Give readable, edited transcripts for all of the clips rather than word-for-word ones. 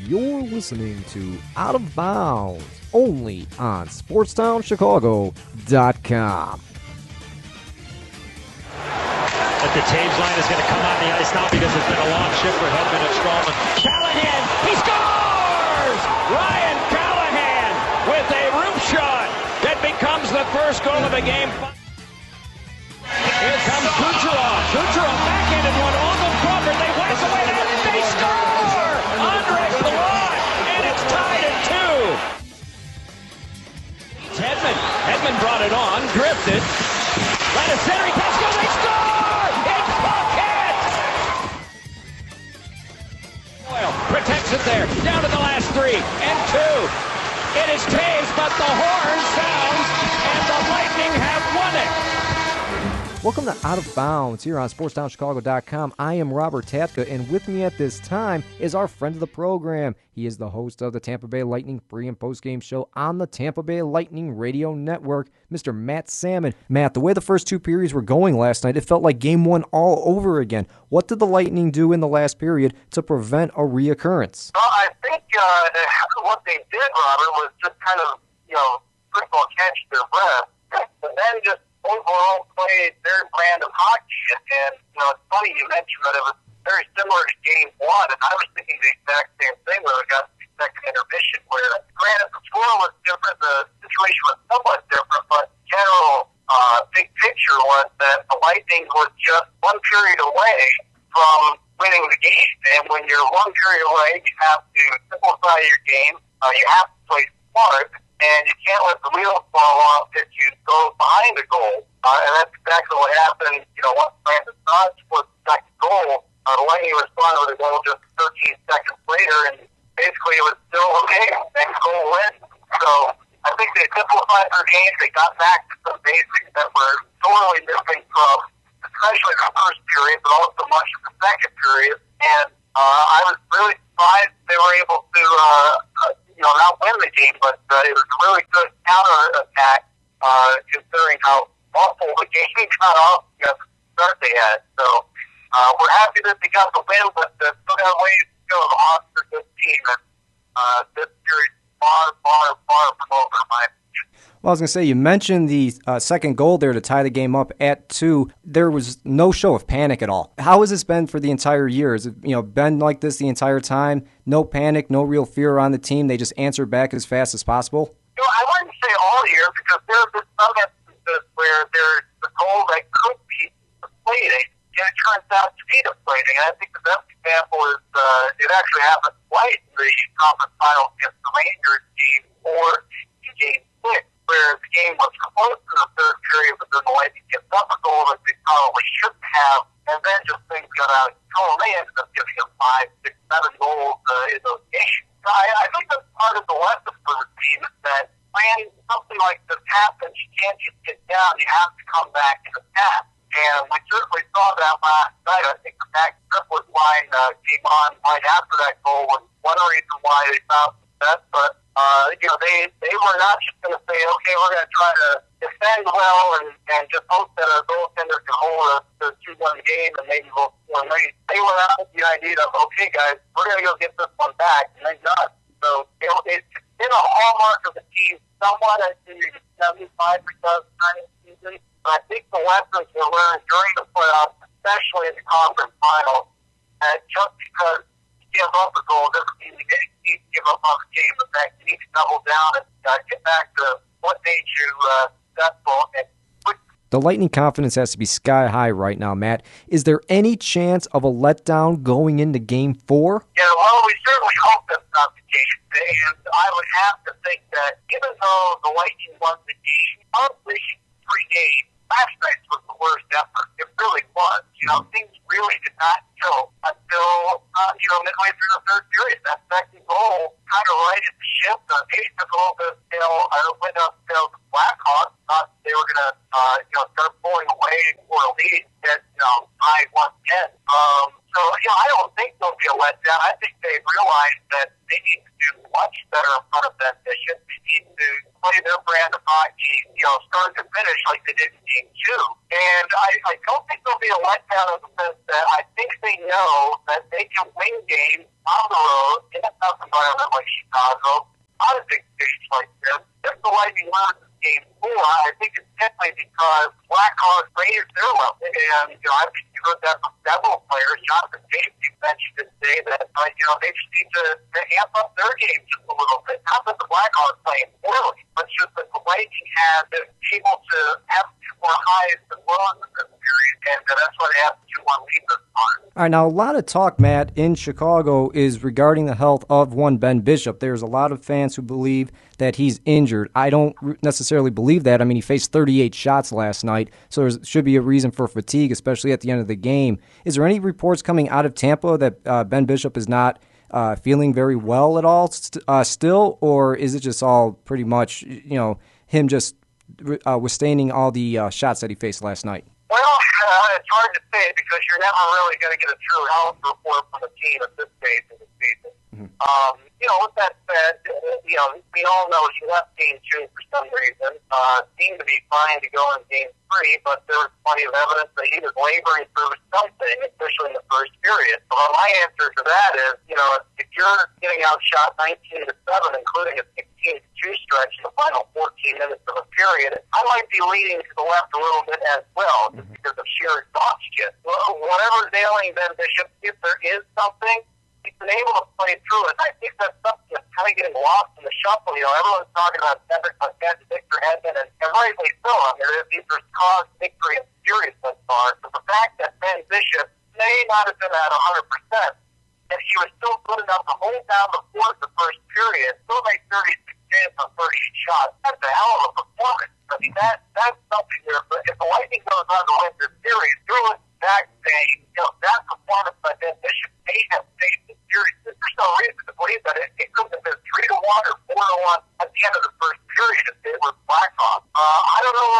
You're listening to Out of Bounds, only on SportsTownChicago.com. But the Taves line is going to come on the ice now because it's been a long shift for Hedman and Strowman. Callahan, he scores! Ryan Callahan with a roof shot that becomes the first goal of the game. Here comes Kucherov. Kucherov backhanded one on the Crawford. They whiz away to it. They score! Andre Palat, and it's tied at 2. Hedman brought it on, drifted. Let a center, he can't score, they score! It's bucket! Boyle protects it there, down to the last 3, and 2. It is Taves, but the horn sounds, and the Lightning have won it. Welcome to Out of Bounds here on SportsTownChicago.com. I am Robert Tatka, and with me at this time is our friend of the program. He is the host of the Tampa Bay Lightning pre- and post-game show on the Tampa Bay Lightning Radio Network, Mr. Matt Sammon. Matt, the way the first 2 periods were going last night, it felt like Game 1 all over again. What did the Lightning do in the last period to prevent a reoccurrence? Well, I think what they did, Robert, was just kind of, first of all, catch their breath, but then just overall played their brand of hockey. And it's funny you mentioned that it was very similar to Game 1, and I was thinking the exact same thing when we got to the second intermission, where, granted, the score was different, the situation was somewhat different, but general big picture was that the Lightning was just 1 period away from winning the game. And when you're 1 period away, you have to simplify your game, you have to play smart, and you can't let the wheels fall off if you go behind the goal. And that's exactly what happened. Once Brandon Saad was the second goal, the Lightning responded with a goal just 13 seconds later, and basically it was still okay. Next goal win. So I think they simplified their game. They got back to some basics that were totally missing from especially the first period, but also much of the second period. And I was really surprised they were able to not win the game, but it was a really good counter-attack, considering how awful the game got off the start they had. So we're happy that they got the win, but still got a ways to go on for this team. And this series far from over, in my opinion. Well, I was going to say, you mentioned the second goal there to tie the game up at 2. There was no show of panic at all. How has this been for the entire year? Has it been like this the entire time? No panic, no real fear on the team. They just answer back as fast as possible? I wouldn't say all year, because there have been some instances where there's a goal that could be deflating, and it turns out to be deflating. And I think the best example is it actually happened twice in the conference final against the Rangers game, or in Game 6. Where the game was close in the third period, but then the Lightning gives up a goal that they probably shouldn't have, and then just things got out of control. They ended up giving them 5, 6, 7 goals in those games. So I think that's part of the lesson for the team, is that when something like this happens, you can't just get down. You have to come back and attack. And we certainly saw that last night. I think the back triplet line came on right after that goal was one reason why they found success, but they were not just going to say, okay, we're going to try to defend well and just hope that our goaltender can hold us to a 2-1 game and maybe we'll score late. They were out with the idea of, okay, guys, we're going to go get this one back, and they've not. So it's been a hallmark of the team somewhat, I think, 75% of the time this season. But I think the lessons were learned during the playoffs, especially in the conference final, that just because give up a goal doesn't mean you need to give up on the game. In fact, you need to double down and get back to what made you successful. The Lightning confidence has to be sky high right now, Matt. Is there any chance of a letdown going into Game 4? Yeah, well, we certainly hope that's not the case. And I would have to think that even though the Lightning won the game, probably pre-game, last night was the worst effort. It really was. Things really did not tilt until, midway through the third period. That second goal kind of righted the ship. The pace took a little bit of went uphill to Blackhawks. Thought they were going to, start pulling away for a lead at, 5-1-10. So, I don't think there'll be a letdown. I think they realize that they need to do much better in front of that mission. They need to play their brand of hockey, start to finish like they did in Game 2. And I don't think there'll be a letdown in the sense that I think they know that they can win games on the road in a tough environment. environment like Chicago, on a big stage like this. If the Lightning lose Game 4, I think it's simply because Blackhawks raised their level. And, I think you heard that from several players. Jonathan James mentioned it today that, they just need to amp up their game just a little bit. Not that the Blackhawks playing poorly, but just that the Lightning have been able to have two more highs and lows in this period. And that's why they have the 2-1 lead this time. All right, now a lot of talk, Matt, in Chicago is regarding the health of one Ben Bishop. There's a lot of fans who believe that he's injured. I don't necessarily believe that. I mean, he faced 38 shots last night, so there should be a reason for fatigue, especially at the end of the game. Is there any reports coming out of Tampa that Ben Bishop is not feeling very well at all still, or is it just all pretty much, him just withstanding all the shots that he faced last night? Well, it's hard to say because you're never really going to get a true health report from the team at this stage of the season. Mm-hmm. With that said, we all know he left Game 2 for some reason. Seemed to be fine to go in Game 3, but there was plenty of evidence that he was laboring through something, especially in the first period. So my answer to that is, if you're getting outshot 19-7, including a 16-2 stretch in the final 14 minutes of a period, I might be leaning to the left a little bit as well, just because of sheer exhaustion. Well, whatever's ailing Ben Bishop, if there is something, he's been able to play through it. I think that's something that's kind of getting lost in the shuffle. Everyone's talking about Cedric Paquette and Victor Hedman, and rightly so. I mean, these are caused victory and series so far. But the fact that Ben Bishop may not have been at 100%, and he was still good enough to hold down the fort the first period, still make 36 games on 38 shots. That's a hell of a performance. I mean, that's something there. But if the Lightning goes on to win this series, you're looking back saying, that performance by Ben Bishop may have saved the series. There's no reason to believe that it could have been 3-1 or 4-1 at the end of the first period if they were Blackhawks. I don't know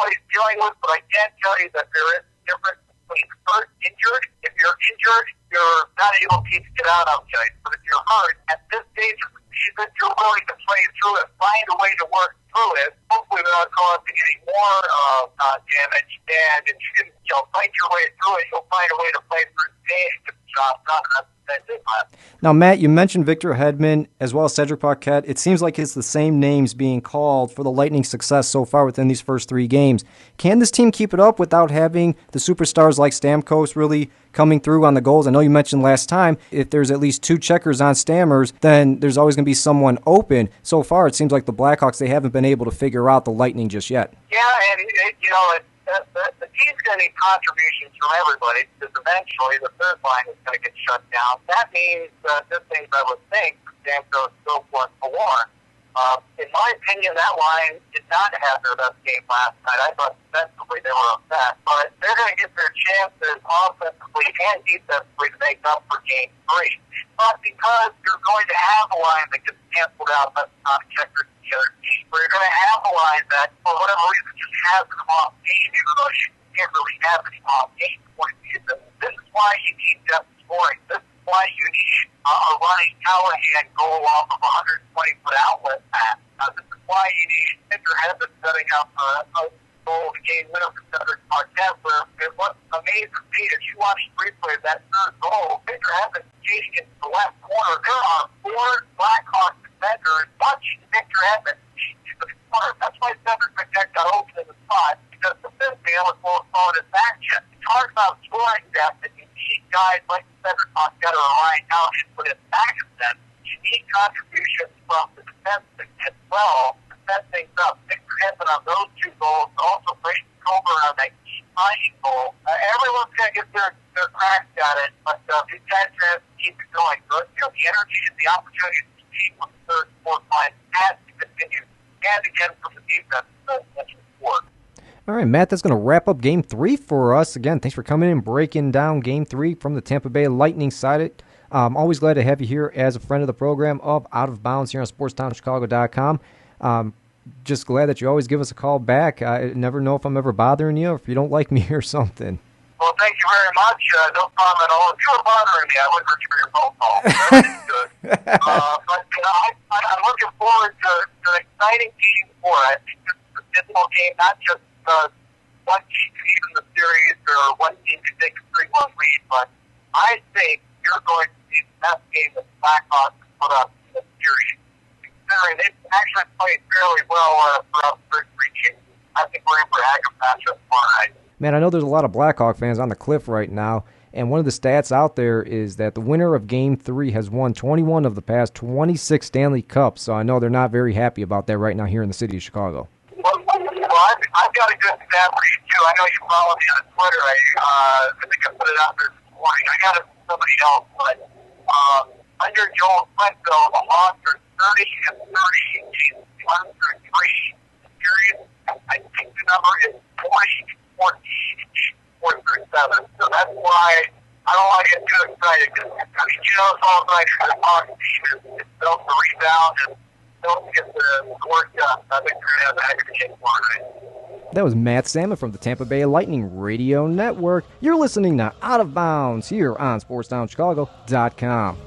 what he's dealing with, but I can tell you that there is a difference between hurt and injured. If you're injured, you're not able to get out of it. But if you're hurt, at this stage of the season, you're willing to play through it, find a way to work through it. Hopefully without causing any more damage. And if you can fight your way through it, you'll find a way to play through the game to the job done. Now, Matt, you mentioned Victor Hedman as well as Cedric Paquette. It seems like it's the same names being called for the Lightning's success so far within these first 3 games. Can this team keep it up without having the superstars like Stamkos really coming through on the goals? I know you mentioned last time if there's at least 2 checkers on Stammers, then there's always going to be someone open. So far, it seems like the Blackhawks, they haven't been able to figure out the Lightning just yet. Yeah, and the team's going to need contributions from everybody because eventually the third line is going to get shut down. That means good things, I would think, Stamkos, so forth, for Warren. In my opinion, that line did not have their best game last night. I thought defensively they were upset, but they're going to get their chances offensively and defensively to make up for Game 3. But because you're going to have a line that gets canceled out, that's not a checker to the other team. But you're going to have a line that, for whatever reason, just has an off game, even though you can't really have any off game for the season. This is why you need depth scoring. This is why you need a Ronnie Callahan goal off of a 120-foot outlet pass. This is why you need Victor Hedman setting up a goal to gain winner for Cedric Paquette, where it was amazing to see. If you watch the replay of that third goal, Victor Hedman skating into the left corner. There are 4 Blackhawks defenders watching Victor Hedman skate into the corner. That's why Cedric Paquette got open in the spot, because the fifth man was throwing his back check. Talk about scoring depth, and you need guys like Cedric Paquette or Ryan Callahan put his back of them. You need contributions from the defense as well to set things up. Victor Hedman on those 2 goals, also Brayden Comer on that key tying goal. Everyone's going to get their cracks at it, but these guys have to keep it going. So, the energy and the opportunity to compete with the third and fourth line has to continue, and again from the defense. All right, Matt, that's going to wrap up Game 3 for us. Again, thanks for coming in and breaking down Game 3 from the Tampa Bay Lightning side. I'm always glad to have you here as a friend of the program of Out of Bounds here on SportsTownChicago.com. Just glad that you always give us a call back. I never know if I'm ever bothering you or if you don't like me or something. Well, thank you very much. No problem at all. If you were bothering me, I wouldn't return your phone call. That's good. But I'm looking forward to an exciting Game 4. I think this is a difficult game, not just one team can even the series or one team can take a 3-1 lead, but I think you're going to see the best game that the Blackhawks put up in the series. Considering they actually played fairly well throughout the first 3 games, I think we're in for a heck of a matchup tomorrow night. Man, I know there's a lot of Blackhawk fans on the cliff right now, and one of the stats out there is that the winner of Game 3 has won 21 of the past 26 Stanley Cups, so I know they're not very happy about that right now here in the city of Chicago. Well, I've got a good stat for you, too. I know you follow me on Twitter. I think I put it out there this morning. I got it from somebody else, but under Joel Flintstone, the Hawks are 30-30 in games 1 through 3. Period. I think the number is 40-14 in games 4 through 7. So that's why I don't want to get too excited. Because, I mean, you know, it's all night for the Hawks team is built to rebound and don't get the work done. I think they're going to have a heck of a game tomorrow night. That was Matt Sammon from the Tampa Bay Lightning Radio Network. You're listening to Out of Bounds here on SportsDownChicago.com.